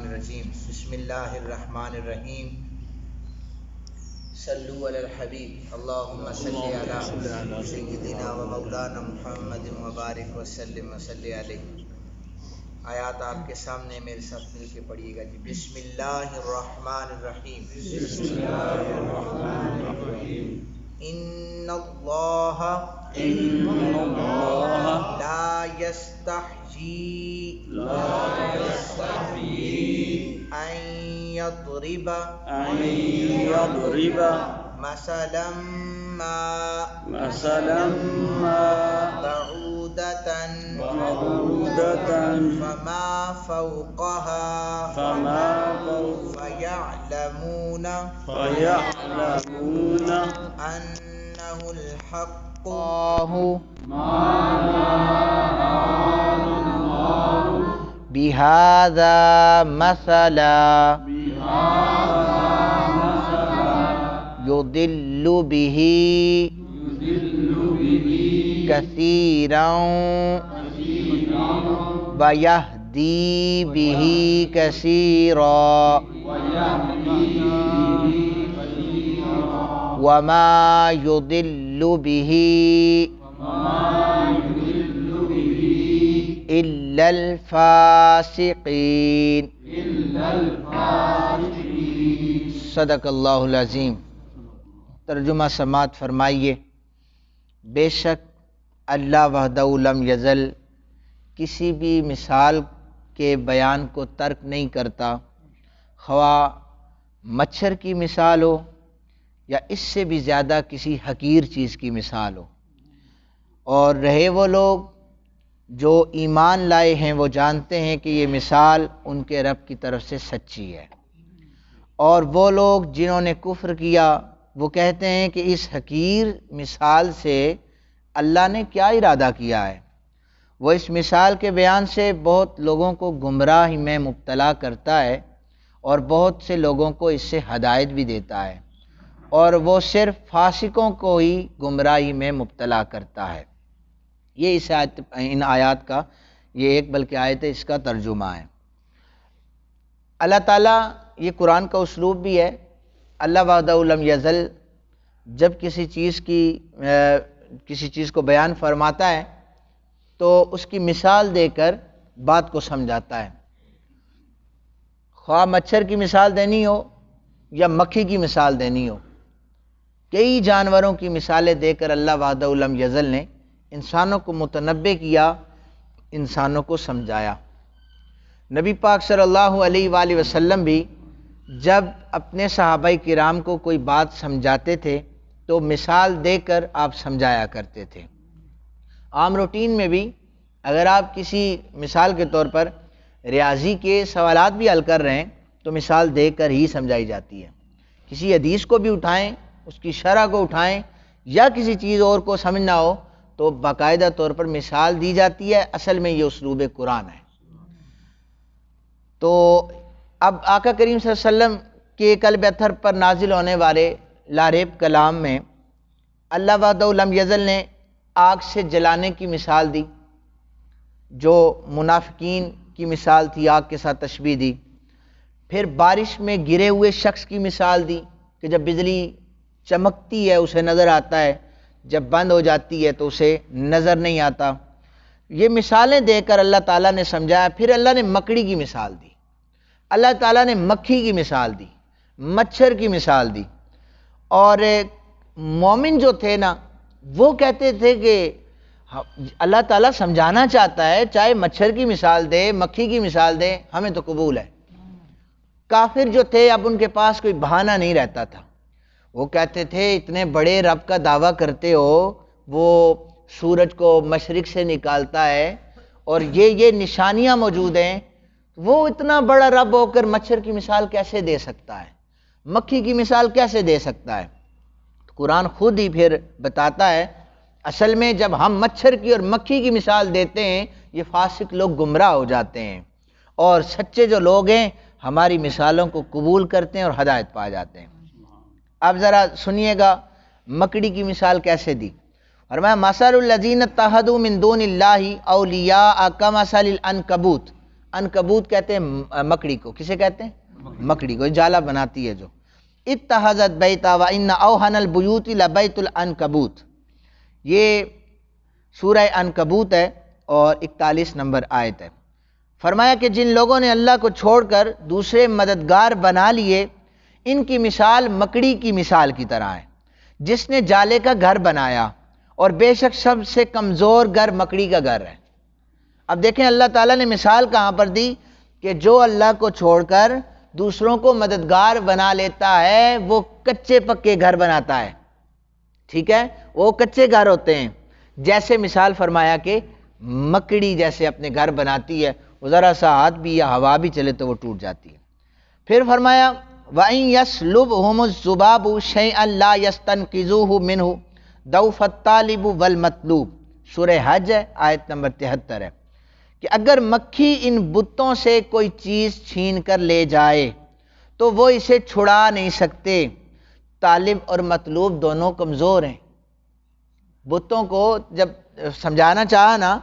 الرجیم بسم اللہ الرحمن الرحیم صلو علی الحبیب اللہم صلی علی سیدنا و مولانا محمد مبارک وسلم وصلی علیہ۔ آیات آپ کے سامنے میرے ساتھ مل کے پڑھیے گا جی۔ بسم اللہ الرحمن الرحیم بسم اللہ الرحمن الرحیم ان اللہ لا یستحیی ان یضرب مثلا ما بعودة فما فوقها فيعلمون أنه الحق بهذا مثلا يضل به كثيرا ويهدي به كثيرا وما يضل به إلا الفاسقين۔ صدق اللہ العظیم۔ ترجمہ سماعت فرمائیے۔ بے شک اللہ وحدہ لم یزل کسی بھی مثال کے بیان کو ترک نہیں کرتا، خواہ مچھر کی مثال ہو یا اس سے بھی زیادہ کسی حقیر چیز کی مثال ہو، اور رہے وہ لوگ جو ایمان لائے ہیں وہ جانتے ہیں کہ یہ مثال ان کے رب کی طرف سے سچی ہے، اور وہ لوگ جنہوں نے کفر کیا وہ کہتے ہیں کہ اس حقیر مثال سے اللہ نے کیا ارادہ کیا ہے۔ وہ اس مثال کے بیان سے بہت لوگوں کو گمراہی میں مبتلا کرتا ہے اور بہت سے لوگوں کو اس سے ہدایت بھی دیتا ہے، اور وہ صرف فاسقوں کو ہی گمراہی میں مبتلا کرتا ہے۔ یہ اس آیت، ان آیات کا یہ ایک بلکہ آیت ہے، اس کا ترجمہ ہے۔ اللہ تعالیٰ، یہ قرآن کا اسلوب بھی ہے، اللہ وحدہ لم یزل جب کسی چیز کو بیان فرماتا ہے تو اس کی مثال دے کر بات کو سمجھاتا ہے، خواہ مچھر کی مثال دینی ہو یا مکھی کی مثال دینی ہو، کئی جانوروں کی مثالیں دے کر اللہ وحدہ لم یزل نے انسانوں کو متنبہ کیا، انسانوں کو سمجھایا۔ نبی پاک صلی اللہ علیہ وآلہ وسلم بھی جب اپنے صحابہ کرام کو کوئی بات سمجھاتے تھے تو مثال دے کر آپ سمجھایا کرتے تھے۔ عام روٹین میں بھی اگر آپ کسی مثال کے طور پر ریاضی کے سوالات بھی حل کر رہے ہیں تو مثال دے کر ہی سمجھائی جاتی ہے۔ کسی حدیث کو بھی اٹھائیں، اس کی شرح کو اٹھائیں، یا کسی چیز اور کو سمجھنا ہو تو باقاعدہ طور پر مثال دی جاتی ہے۔ اصل میں یہ اسلوب قرآن ہے۔ تو اب آقا کریم صلی اللہ علیہ وسلم کے قلب اطہر پر نازل ہونے والے لاریب کلام میں اللہ وحدہ لم یزل نے آگ سے جلانے کی مثال دی، جو منافقین کی مثال تھی، آگ کے ساتھ تشبیہ دی۔ پھر بارش میں گرے ہوئے شخص کی مثال دی کہ جب بجلی چمکتی ہے اسے نظر آتا ہے، جب بند ہو جاتی ہے تو اسے نظر نہیں آتا۔ یہ مثالیں دے کر اللہ تعالیٰ نے سمجھایا۔ پھر اللہ نے مکڑی کی مثال دی، اللہ تعالیٰ نے مکھی کی مثال دی، مچھر کی مثال دی، اور مومن جو تھے نا وہ کہتے تھے کہ اللہ تعالیٰ سمجھانا چاہتا ہے، چاہے مچھر کی مثال دے، مکھی کی مثال دے، ہمیں تو قبول ہے۔ کافر جو تھے اب ان کے پاس کوئی بہانہ نہیں رہتا تھا، وہ کہتے تھے اتنے بڑے رب کا دعویٰ کرتے ہو، وہ سورج کو مشرق سے نکالتا ہے اور یہ نشانیاں موجود ہیں، وہ اتنا بڑا رب ہو کر مچھر کی مثال کیسے دے سکتا ہے، مکھی کی مثال کیسے دے سکتا ہے؟ قرآن خود ہی پھر بتاتا ہے اصل میں جب ہم مچھر کی اور مکھی کی مثال دیتے ہیں یہ فاسق لوگ گمراہ ہو جاتے ہیں، اور سچے جو لوگ ہیں ہماری مثالوں کو قبول کرتے ہیں اور ہدایت پا جاتے ہیں۔ اب ذرا سنیے گا مکڑی کی مثال کیسے دی۔ فرمایا مثل الذین اتخذوا من دون اللہ اولیاء کمثل العنکبوت عنکبوت کہتے ہیں مکڑی کو. کسے کہتے ہیں؟ مکڑی کو، جالا بناتی ہے جو. اتخذت بیتا وان اوہن البیوت لبیت العنکبوت. یہ سورہ عنکبوت ہے اور 41 نمبر آیت ہے. فرمایا کہ جن لوگوں نے اللہ کو چھوڑ کر دوسرے مددگار بنا لیے، ان کی مثال مکڑی کی مثال کی طرح ہے جس نے جالے کا گھر بنایا، اور بے شک سب سے کمزور گھر مکڑی کا گھر ہے. اب دیکھیں اللہ تعالیٰ نے مثال کہاں پر دی کہ جو اللہ کو چھوڑ کر دوسروں کو مددگار بنا لیتا ہے وہ کچے پکے گھر بناتا ہے. ٹھیک ہے، وہ کچے گھر ہوتے ہیں. جیسے مثال فرمایا کہ مکڑی جیسے اپنے گھر بناتی ہے، وہ ذرا سا ہاتھ بھی یا ہوا بھی چلے تو وہ ٹوٹ جاتی ہے. پھر فرمایا وَإِن يَسْلُبْهُمُ الذُّبَابُ شَيْئًا لَا يَسْتَنْقِذُوهُ مِنْهُ ضَعْفَ الطَّالِبُ وَالْمَطْلُوبُ. سورہ حج ہے، آیت نمبر 73 ہے کہ اگر مکھی ان بتوں سے کوئی چیز چھین کر لے جائے تو وہ اسے چھڑا نہیں سکتے. طالب اور مطلوب دونوں کمزور ہیں. بتوں کو جب سمجھانا چاہا نا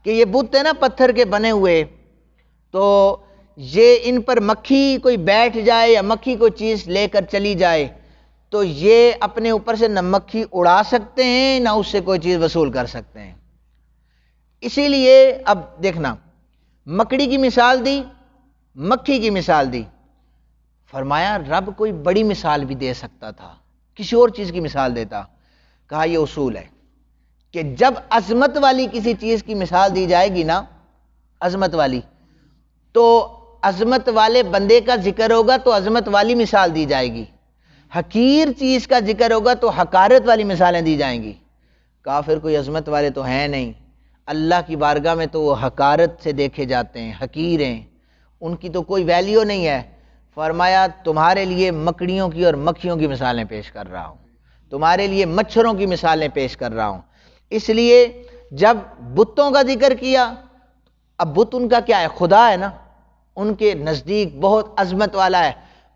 کہ یہ بت ہے نا پتھر کے بنے ہوئے، تو یہ ان پر مکھی کوئی بیٹھ جائے یا مکھی کوئی چیز لے کر چلی جائے تو یہ اپنے اوپر سے نہ مکھی اڑا سکتے ہیں نہ اس سے کوئی چیز وصول کر سکتے ہیں. اسی لیے اب دیکھنا، مکڑی کی مثال دی، مکھی کی مثال دی. فرمایا رب کوئی بڑی مثال بھی دے سکتا تھا، کسی اور چیز کی مثال دیتا. کہا یہ اصول ہے کہ جب عظمت والی کسی چیز کی مثال دی جائے گی نا، عظمت والی، تو عظمت والے بندے کا ذکر ہوگا تو عظمت والی مثال دی جائے گی. حقیر چیز کا ذکر ہوگا تو حقارت والی مثالیں دی جائیں گی. کافر کوئی عظمت والے تو ہیں نہیں، اللہ کی بارگاہ میں تو وہ حقارت سے دیکھے جاتے ہیں، حقیر ہیں، ان کی تو کوئی ویلیو نہیں ہے. فرمایا تمہارے لیے مکڑیوں کی اور مکھیوں کی مثالیں پیش کر رہا ہوں، تمہارے لیے مچھروں کی مثالیں پیش کر رہا ہوں. اس لیے جب بتوں کا ذکر کیا، اب بت ان کا کیا ہے؟ خدا ہے نا، ان کے نزدیک بہت عظمت والا ہے.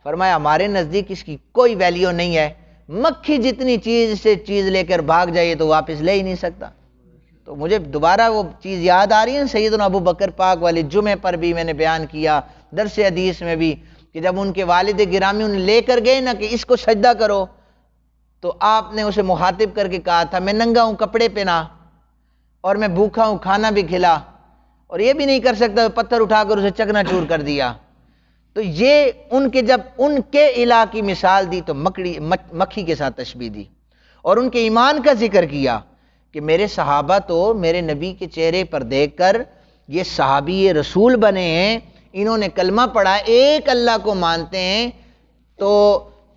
فرمایا ہمارے نزدیک اس کی کوئی ویلیو نہیں ہے. مکھی جتنی چیز سے چیز لے کر بھاگ جائے تو واپس لے ہی نہیں سکتا. تو مجھے دوبارہ وہ چیز یاد آ رہی ہے سیدنا ابو بکر پاک والے جمعے پر بھی میں نے بیان کیا، درس حدیث میں بھی، کہ جب ان کے والد گرامی انہیں لے کر گئے نا کہ اس کو سجدہ کرو، تو آپ نے اسے مخاطب کر کے کہا تھا میں ننگا ہوں، کپڑے پہنا، اور میں بھوکا ہوں، کھانا بھی کھلا، اور یہ بھی نہیں کر سکتا، پتھر اٹھا کر اسے چکنا چور کر دیا. تو یہ ان کے جب ان کے الہ کی مثال دی تو مکھی کے ساتھ تشبیہ دی، اور ان کے ایمان کا ذکر کیا کہ میرے صحابہ تو میرے نبی کے چہرے پر دیکھ کر یہ صحابی رسول بنے ہیں، انہوں نے کلمہ پڑھا، ایک اللہ کو مانتے ہیں، تو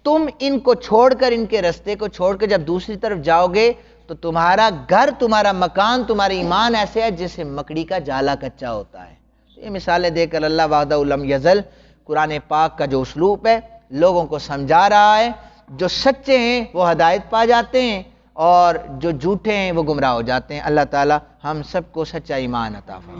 تم ان کو چھوڑ کر، ان کے رستے کو چھوڑ کر جب دوسری طرف جاؤ گے تو تمہارا گھر، تمہارا مکان، تمہارا ایمان ایسے ہے جیسے مکڑی کا جالا کچا ہوتا ہے. یہ مثالیں دے کر اللہ وحدہ لم یزل قرآن پاک کا جو اسلوب ہے لوگوں کو سمجھا رہا ہے. جو سچے ہیں وہ ہدایت پا جاتے ہیں اور جو جھوٹے ہیں وہ گمراہ ہو جاتے ہیں. اللہ تعالی ہم سب کو سچا ایمان عطا فرمائے.